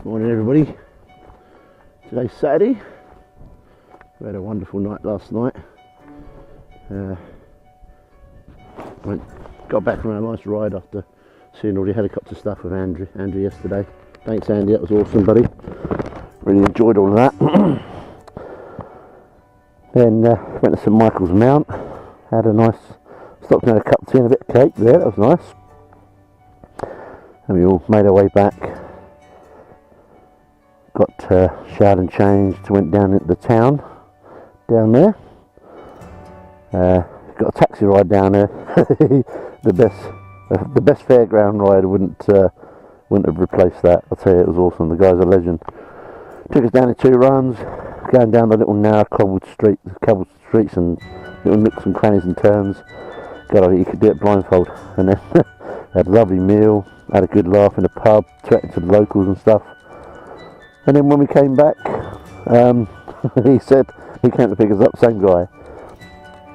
Morning everybody. Today's Saturday. We had a wonderful night last night. Got back from a nice ride after seeing all the helicopter stuff with Andrew yesterday. Thanks Andy, that was awesome buddy. Really enjoyed all of that. Then went to St Michael's Mount. Had a nice, stopped and had a cup of tea and a bit of cake there, that was nice. And we all made our way back. Got showered and changed, went down into the town, down there. Got a taxi ride down there. the best fairground ride wouldn't have replaced that. I'll tell you, it was awesome. The guy's a legend. Took us down in 2 runs, going down the little narrow cobbled streets and little nooks and crannies and turns. God, you could do it blindfold. And then had a lovely meal, had a good laugh in the pub, chatted to the locals and stuff. And then when we came back, he said he came to pick us up, same guy.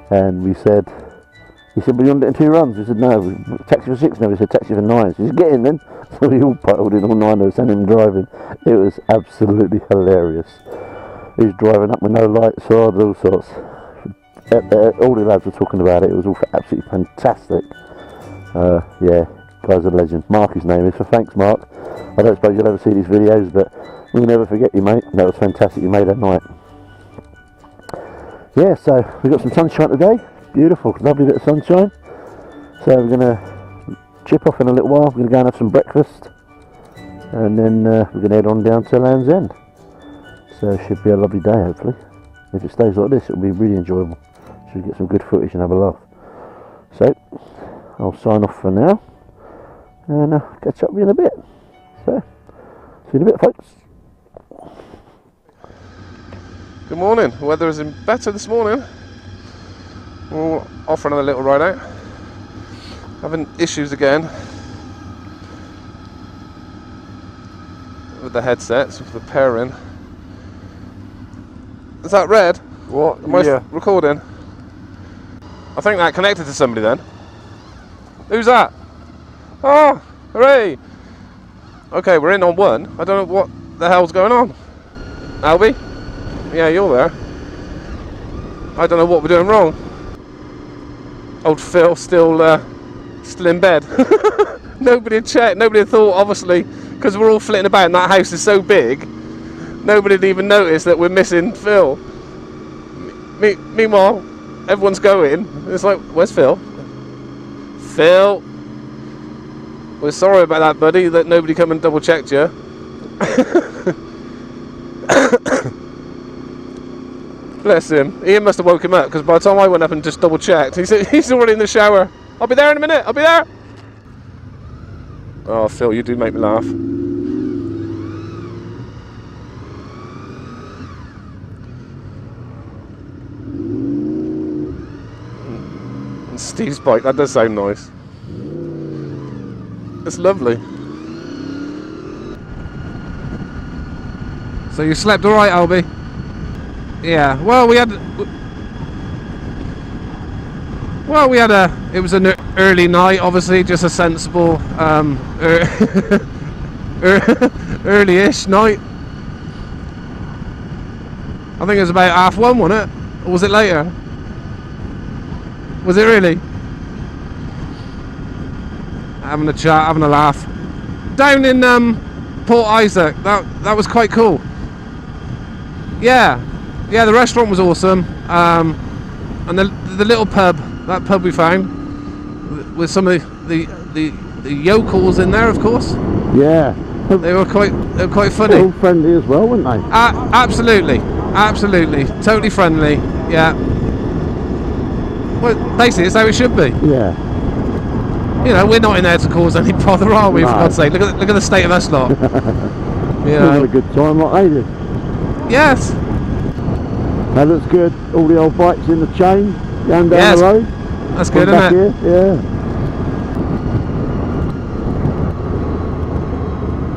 And he said, but you want to do 2 runs? We said, no, taxi for 6 now. We said, taxi for 9. So he said, get in then. So we all piled in, all 9 of us, and him driving. It was absolutely hilarious. He was driving up with no lights on, all sorts. All the lads were talking about it. It was all absolutely fantastic. Yeah, guy's a legend. Mark, his name is. So thanks, Mark. I don't suppose you'll ever see these videos, but we'll never forget you, mate. That was fantastic. You made that night. Yeah, so we've got some sunshine today. Beautiful, lovely bit of sunshine. So we're going to chip off in a little while. We're going to go and have some breakfast. And then we're going to head on down to Land's End. So it should be a lovely day, hopefully. If it stays like this, it'll be really enjoyable. Should get some good footage and have a laugh. So, I'll sign off for now. And catch up with you in a bit. So, see you in a bit, folks. Good morning. The weather is better this morning. We're off for another little ride out. Having issues again with the headsets, with the pairing. Is that red? What? Am I Yeah. recording? I think that connected to somebody then. Who's that? Oh, hooray! Okay, we're in on 1. I don't know what the hell's going on. Albie? Yeah, you're there. I don't know what we're doing wrong. Old Phil still in bed. Nobody had checked. Nobody had thought, obviously, because we're all flitting about and that house is so big. Nobody had even noticed that we're missing Phil. Meanwhile, everyone's going. It's like, where's Phil? Phil. We're sorry about that, buddy, that nobody come and double checked you. Bless him. Ian must have woke him up, because by the time I went up and just double checked, he's already in the shower. I'll be there in a minute. I'll be there. Oh, Phil, you do make me laugh. And Steve's bike, that does sound nice. It's lovely. So you slept all right, Albie? Yeah. Well, we had it was an early night, obviously, just a sensible early-ish night. I think it was about 1:30, wasn't it? Or was it later? Was it really? Having a chat, having a laugh. Down in Port Issac, that was quite cool. Yeah, the restaurant was awesome. And the little pub, that pub we found, with some of the yokels in there, of course. Yeah. They were quite funny. All friendly as well, weren't they? Absolutely, totally friendly. Yeah. Well, basically, it's how it should be. Yeah. You know, we're not in there to cause any bother, are we? No. For God's sake, look at the state of us lot. We had a good time like they did. Yes. That looks good. All the old bikes in the chain going down the road. That's good, isn't it? Here. Yeah.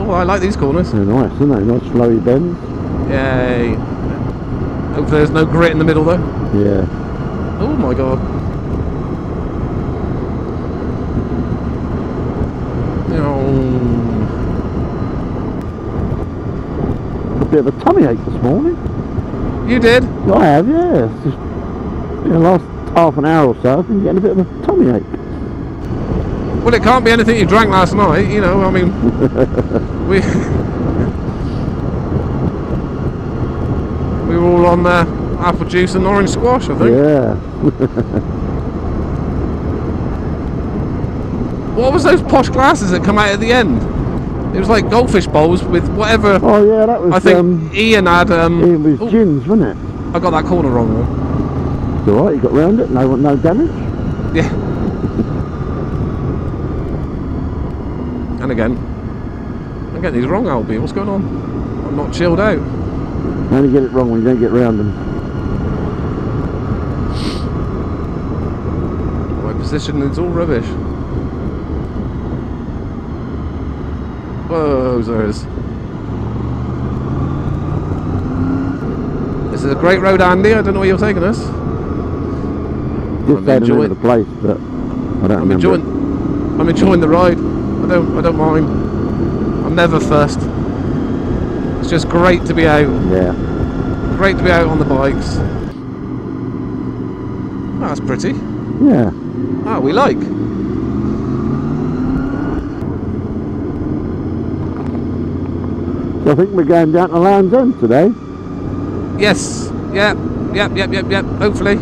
Oh, I like these corners. They're nice, aren't they? Nice flowy bends. Yay. Hopefully there's no grit in the middle though. Yeah. Oh my god. bit of a tummy ache this morning. You did? I have, yeah. It's just the last half an hour or so, I've been getting a bit of a tummy ache. Well, it can't be anything you drank last night, you know, I mean, we were all on apple juice and orange squash, I think. Yeah. What was those posh glasses that come out at the end? It was like goldfish bowls with whatever. Oh yeah, that was. I think Ian had. Ian was gins, wasn't it? I got that corner wrong though. It's all right. You got round it. No damage. Yeah. And again, I'm getting these wrong, Albie. What's going on? I'm not chilled out. You only get it wrong when you don't get round them. My position is all rubbish. Whoa, Zers. This is a great road, Andy. I don't know where you're taking us. Just say the name of the place, but I don't remember. I'm enjoying the ride. I don't mind. I'm never fussed. It's just great to be out. Yeah. Great to be out on the bikes. Oh, that's pretty. Yeah. Ah, we like. So I think we're going down to Land's End today. Yes. Yep. Hopefully.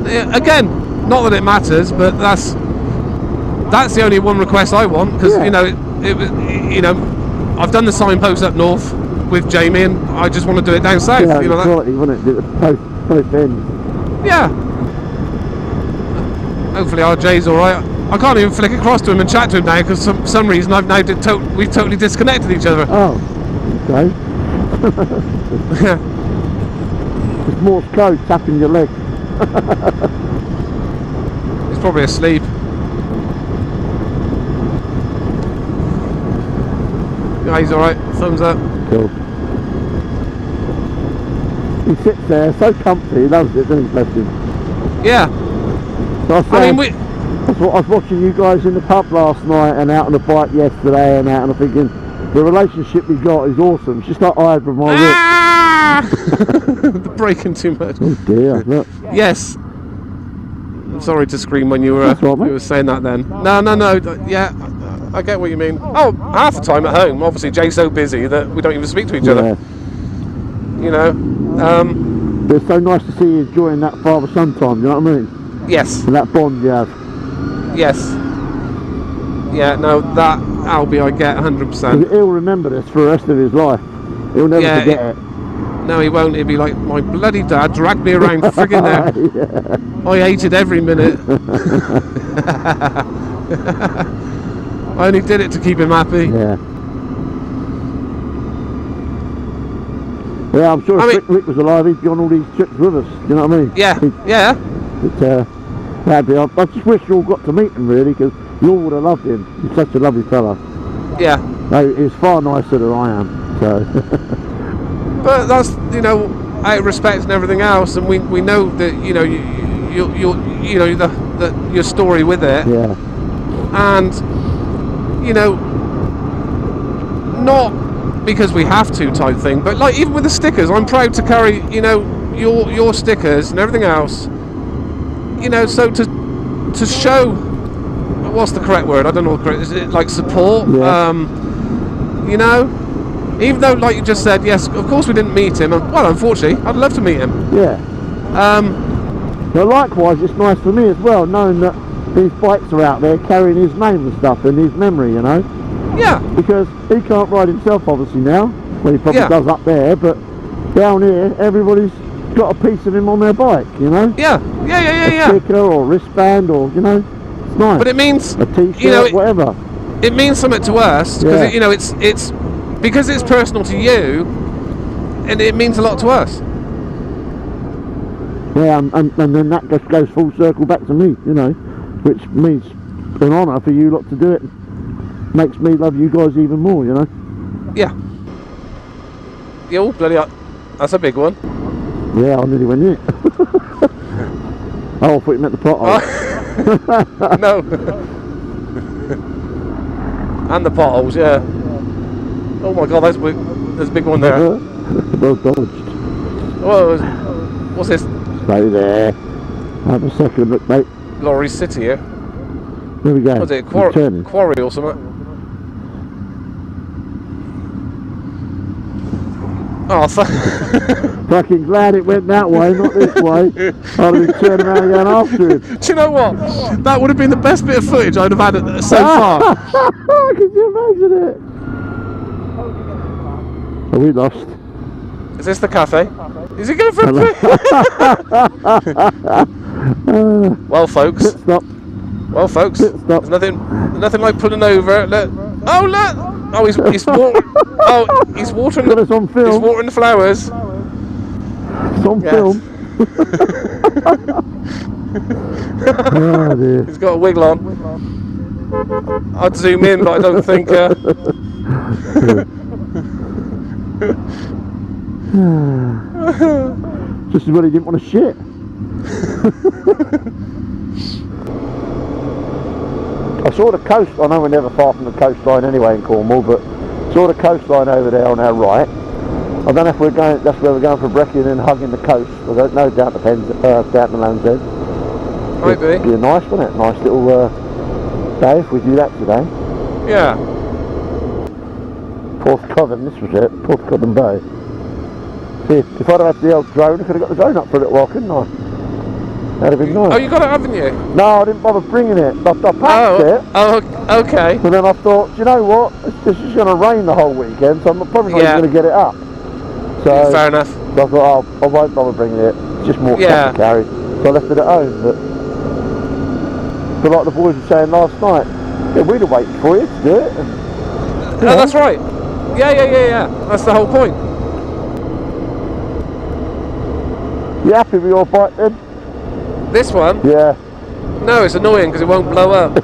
Yeah, again, not that it matters, but that's the only one request I want, because you know, you know, I've done the signpost up north with Jamie, and I just want to do it down south. Yeah, you know, quality, wouldn't it? Both ends. Yeah. Hopefully RJ's all right. I can't even flick across to him and chat to him now, because for some reason we've totally disconnected each other. Oh, okay. It's Morse code tapping your leg. He's probably asleep. Yeah, he's alright. Thumbs up. Cool. He sits there so comfy, he loves it, doesn't he, bless him? Yeah. So I was watching you guys in the pub last night and out on the bike yesterday and out, and I'm thinking, the relationship we got is awesome. It's just like I had with my The braking too much. Oh dear, look. Yes. I'm sorry to scream when you were saying that then. No. Yeah, I get what you mean. Oh, half the time at home, obviously Jay's so busy that we don't even speak to each other. You know. But it's so nice to see you enjoying that father-son time, you know what I mean? Yes. And that bond you have. Yes. Yeah, no, that Albie I get 100%. He'll remember this for the rest of his life. He'll never forget it. No, he won't. He'll be like, my bloody dad dragged me around friggin' there. Yeah. I hated every minute. I only did it to keep him happy. Yeah. Yeah, I'm sure if Rick was alive, he'd be on all these trips with us. You know what I mean? Yeah. That'd be. I just wish you all got to meet him, really, because you all would have loved him. He's such a lovely fella. Yeah. No, he's far nicer than I am. So. But that's, you know, out of respect and everything else, and we know that, you know, you know your story with it. Yeah. And you know, not because we have to type thing, but like even with the stickers, I'm proud to carry, you know, your stickers and everything else. You know, so to show, what's the correct word? I don't know what the correct is. It like support? Yeah. You know, even though, like you just said, yes, of course we didn't meet him. Well, unfortunately, I'd love to meet him. Yeah. But likewise, it's nice for me as well, knowing that these bikes are out there carrying his name and stuff and his memory, you know. Yeah. Because he can't ride himself, obviously, now. Well, he probably does up there, but down here, everybody's got a piece of him on their bike, you know. Yeah. A sticker or wristband, or, you know, it's nice. But it means a t-shirt, you know, whatever. It means something to us because you know it's because it's personal to you, and it means a lot to us. Yeah, and then that just goes full circle back to me, you know, which means an honour for you lot to do it. Makes me love you guys even more, you know. Yeah. Oh, bloody hell. That's a big one. Yeah, I nearly went in it. Oh, I thought you meant the pothole. No. And the potholes, yeah. Oh my god, there's a big one there. well dodged. What's this? Stay there. Have a second look, mate. Lorry City here. There we go. What's it? Turning. Quarry or something? Oh, fucking glad it went that way, not this way. I'd have been turning around and going after him. Do you know what? That would have been the best bit of footage I'd have had so far. Could you imagine it? Are we lost? Is this the cafe? Is he going for a pit? Well, folks. Pit stop. Well, folks. Pit stop. There's nothing like pulling over. Look. Oh, look! Oh, he's watering. Got us on film. He's watering the flowers. It's on film. Oh dear. He's got a wiggle on. I'd zoom in, but I don't think. Just as well he didn't want to shit. I saw the coast. I know we're never far from the coastline anyway in Cornwall, but saw the coastline over there on our right. I don't know if we're going. That's where we're going for brekkie and then hugging the coast. I don't know. Down the Land's End. Might be. It'd be nice, wouldn't it? Nice little day if we do that today. Yeah. Porth Coven. This was it. Porth Coven Bay. See, if I'd have had the old drone, I could have got the drone up for a little while, couldn't I? That'd have been nice. Oh, you got it, haven't you? No, I didn't bother bringing it. I packed it. Oh, okay. And then I thought, do you know what? It's just going to rain the whole weekend, so I'm probably not even going to get it up. So fair enough. So I thought, I won't bother bringing it. It's just more stuff to carry. So I left it at home. But like the boys were saying last night, yeah, we'd have waited for you to do it. And, that's right. Yeah. That's the whole point. You happy with your bike then? This one? Yeah. No, it's annoying because it won't blow up.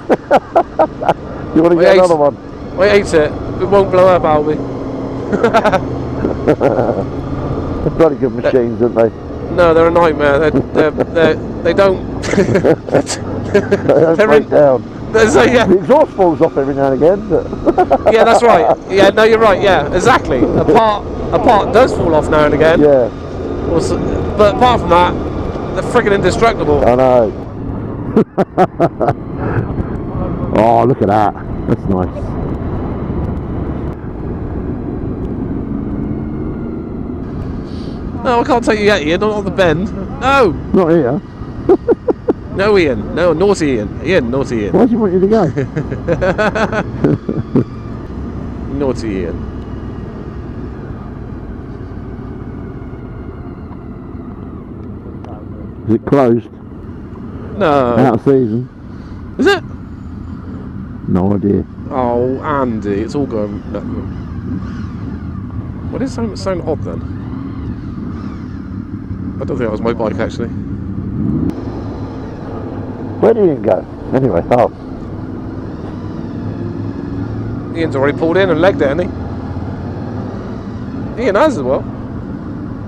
You want to get another one? I hate it. It won't blow up, Albie. They're bloody good machines, aren't they? No, they're a nightmare. They don't. They don't break down. So, yeah. The exhaust falls off every now and again. But Yeah, that's right. Yeah, no, you're right. Yeah, exactly. A part does fall off now and again. Yeah. But apart from that, they're friggin' indestructible. I know. Oh, look at that. That's nice. No, I can't take you yet, Ian. Not on the bend. No. Not here. No, Ian. No, naughty Ian. Ian, naughty Ian. Why do you want you to go? Naughty Ian. Is it closed? No. Out of season? Is it? No idea. Oh, Andy, it's all going. What is sound odd then? I don't think that was my bike actually. Where did Ian go? Anyway, oh. Ian's already pulled in and legged it, hasn't he? Ian has as well.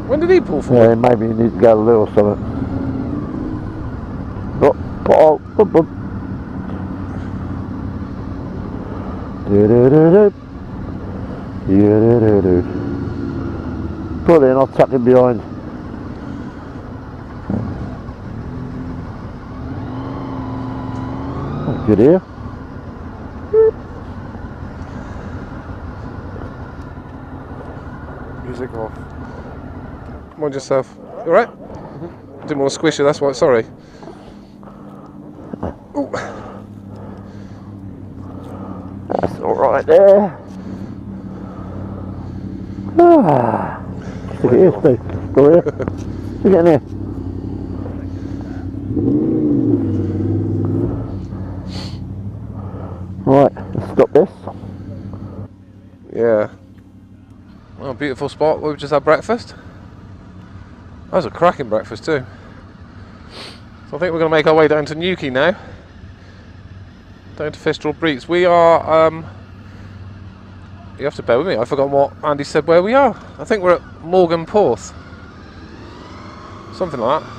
When did he pull forward? Yeah, maybe he needs to go to Lou or something. Oh, boom. Pull in, I'll tuck him behind. Oh, good ear. Music off. Mind yourself. You alright? Didn't want to squish you, that's why, sorry. Ooh. That's alright there. Stick it here, Steve. Go here. Stick it in here. Right, let's stop this. Yeah. Well, beautiful spot. We've just had breakfast. That was a cracking breakfast too. So I think we're going to make our way down to Newquay now. Down to Fistral Beach. We are, you have to bear with me, I've forgotten what Andy said where we are. I think we're at Mawgan Porth. Something like that.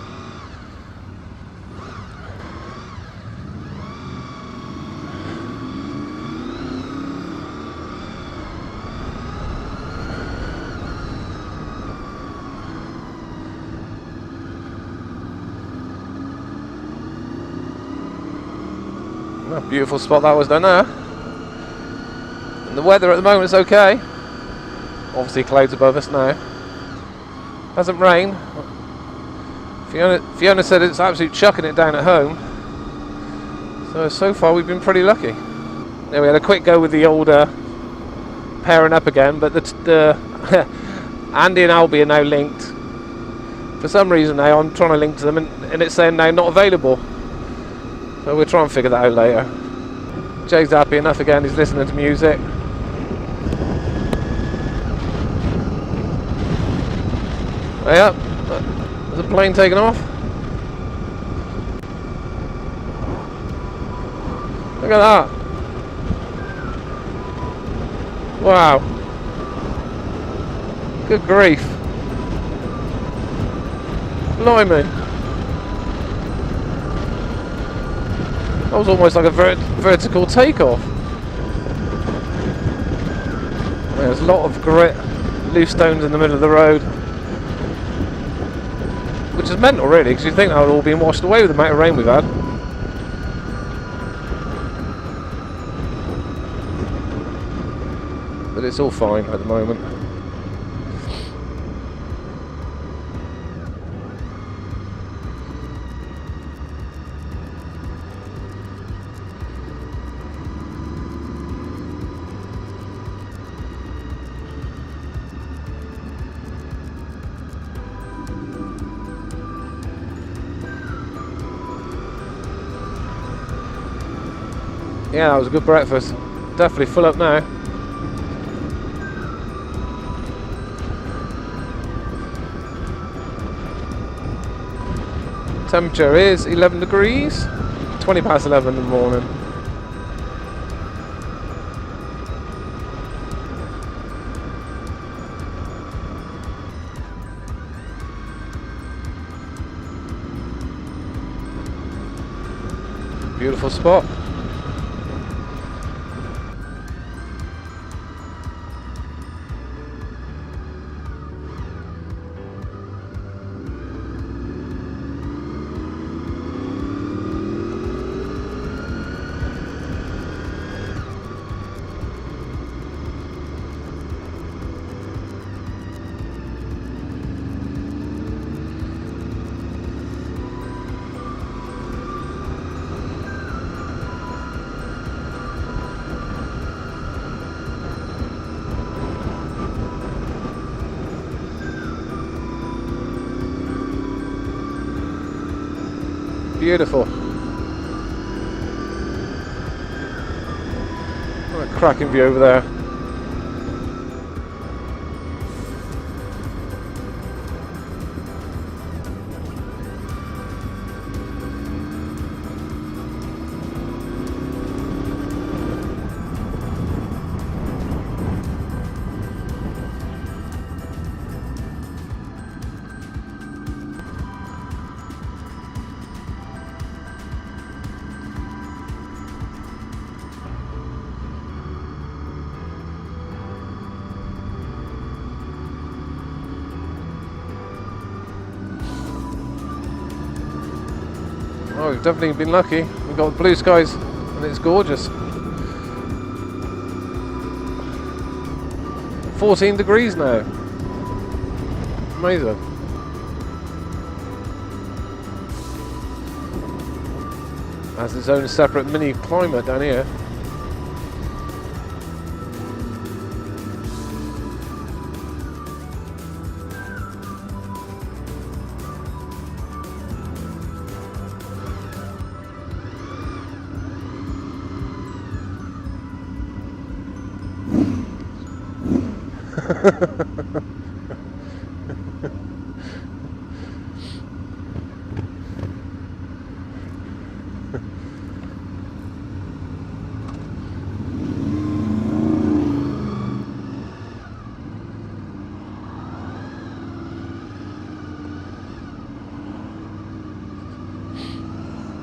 Beautiful spot that was down there. And the weather at the moment is okay. Obviously clouds above us now. Hasn't rained. Fiona said it's absolutely chucking it down at home. So far we've been pretty lucky. There we had a quick go with the old pairing up again, but the Andy and Albie are now linked. For some reason now I'm trying to link to them and it's saying now not available. So we'll try and figure that out later. Jay's happy enough again, he's listening to music. Way up. There's a plane taking off. Look at that. Wow. Good grief. Blimey. That was almost like a vertical takeoff. There's a lot of grit, loose stones in the middle of the road. Which is mental really, because you'd think that would all been washed away with the amount of rain we've had. But it's all fine at the moment. Yeah, that was a good breakfast. Definitely full up now. Temperature is 11 degrees, 20 past 11 in the morning. Beautiful spot. Beautiful. What a cracking view over there. Oh, we've definitely been lucky. We've got blue skies and it's gorgeous. 14 degrees now. Amazing. Has its own separate mini climate down here.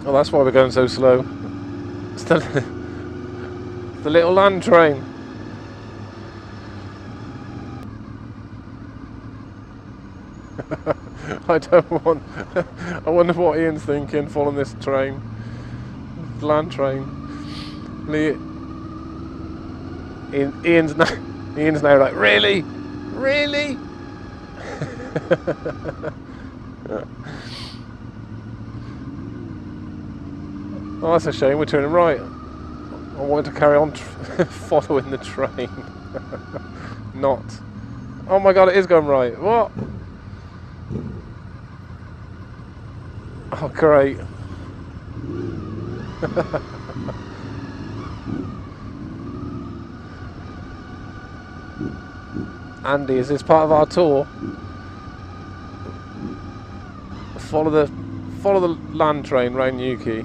Well, that's why we're going so slow. It's the little land train. I don't want. I wonder what Ian's thinking following this train. Land train. Ian's now like, really? Really? Oh, that's a shame, we're turning right. I wanted to carry on following the train. Not. Oh my god, it is going right. What? Oh, great. Andy, is this part of our tour? Follow the land train round Newquay.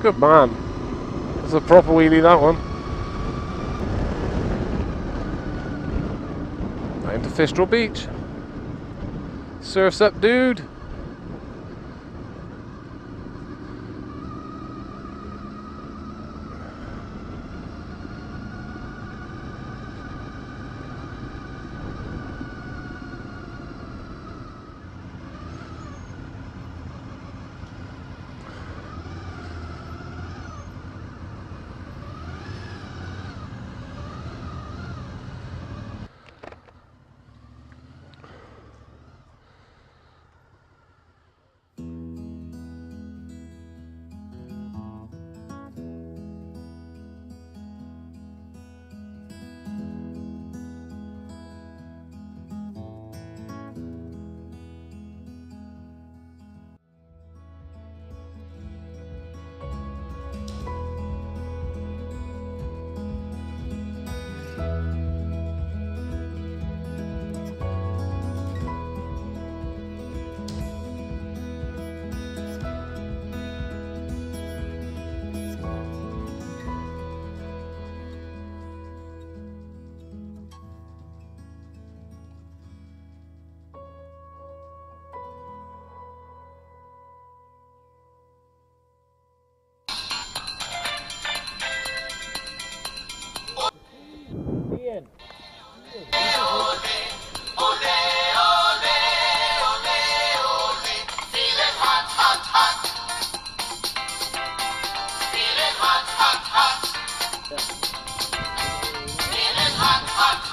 Good man. It's a proper wheelie, that one. Down to Fistral Beach. Surf's up, dude.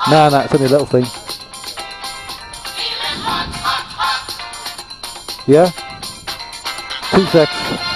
No, it's only a little thing. Yeah? 2 secs.